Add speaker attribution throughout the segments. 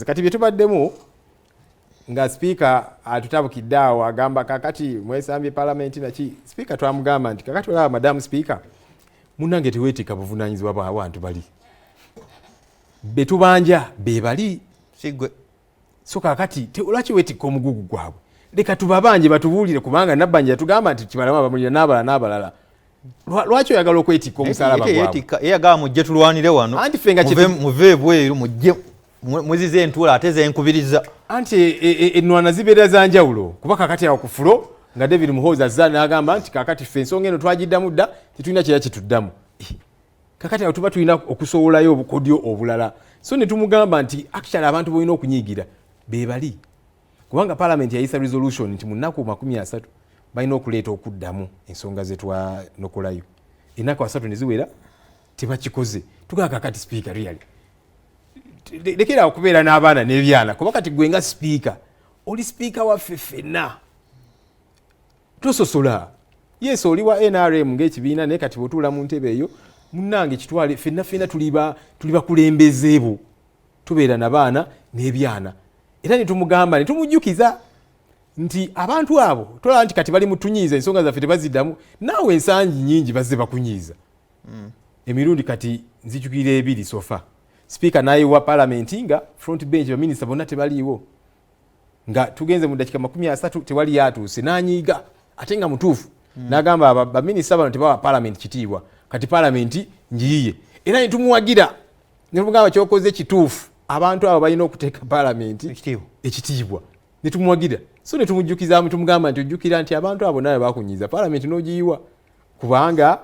Speaker 1: Kati bye tubaddemu nga Sipiika atutabukidde awo agamba kakati mwesambye Parliament naki Sipiika twamugamba nti kakati olaba Madamu Sipiika munnange teweetika buvunaanyizibwa bw'abantu bali be tubanja be bali
Speaker 2: sigwe
Speaker 1: so kakati lwaki weetika omugugu gwabwe leka tubabanje batubuulire kubanga nabbanja yatugamba nti kibalamu abamulira n'abalala lwaki oyagala okwetika omusalaba gwabwe
Speaker 2: eyagala mujje tulwanire wano
Speaker 1: anti fenga
Speaker 2: muve ebweru mujje muzize entula ate zenkubiriza
Speaker 1: anti ennwana zibeera za njawulo kuba kakati awo ku fulo nga David Muhoozi azza n'agamba nti kakati ffe ensonga eno twagiddamu dda tetulina kira kituddamu kakati awo tuba tulina okusowolayo obukodyo obulala so ne tumugamba nti actually abantu bolina okunyiigira be bali kubanga Parliament yayisa resolution nti mu nnaku 30 balina okuleeta okuddamu ensonga ze twanokolayo ennaku 3 ne ziwera tebakikoze tugamba kakati Sipiika really lekera okubeera n'abaana n'ebyana kuba kati gwe nga Sipiika oli Sipiika waffe ffenna tososola yes oli wa NRM ng'ekibiina naye kati bw'otuula mu ntebe eyo munnange kitwale ffenna tuli bakulembeze bo tubeera n'abaana n'ebyana era ne tumugamba ne tumujjukiza nti abantu abo tolaba nti kati bali mutunyiiza ensonga zaffe tebaziddamu naawe ensangi nnyingi bazze bakunyiiza emirundi kati nzijukira 2 sofa Sipiika n'ayiwa Parliament nga front bench baminisita bonna tebaliiwo nga tugenze mu dakiika 30 tewali yatuuse n'anyiiga ate nga mutuufu n'agamba baminisita bano tebawa Parliament kitiibwa kati Parliament njiyiye era ne tumuwagira ne tumugamba kyokoze kituufu abantu abo balina okuteeka Parliament ekitiibwa ne tumuwagira so ne tumujjukizaamu tumugamba nti ojjukira nti abantu abo nawe bakunyiiza Parliament n'ogiyiwa kubanga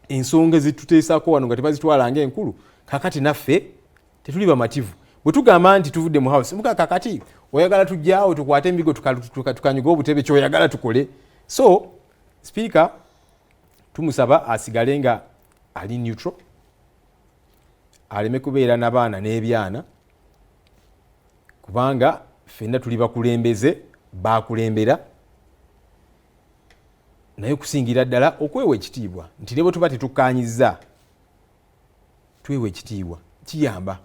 Speaker 1: ensonga zituteesako wano nga tebazitwala ng'enkulu kakati naffe tetuli bamativu bwe tugamba nti tuvudde mu house muka kakati oyagala tujjaawo tukwate embigo tukanyuga obutebe kyoyagala tukole so Sipiika tumusaba asigale nga ali neutral aleme kubeera n'abaana n'ebyana kubanga ffenna tuli bakulembeze bakulembera naye kusingira ddala okwewa ekitiibwa nti ne bwe tuba tetukkaanyizza twewe ekitiibwa kiyamba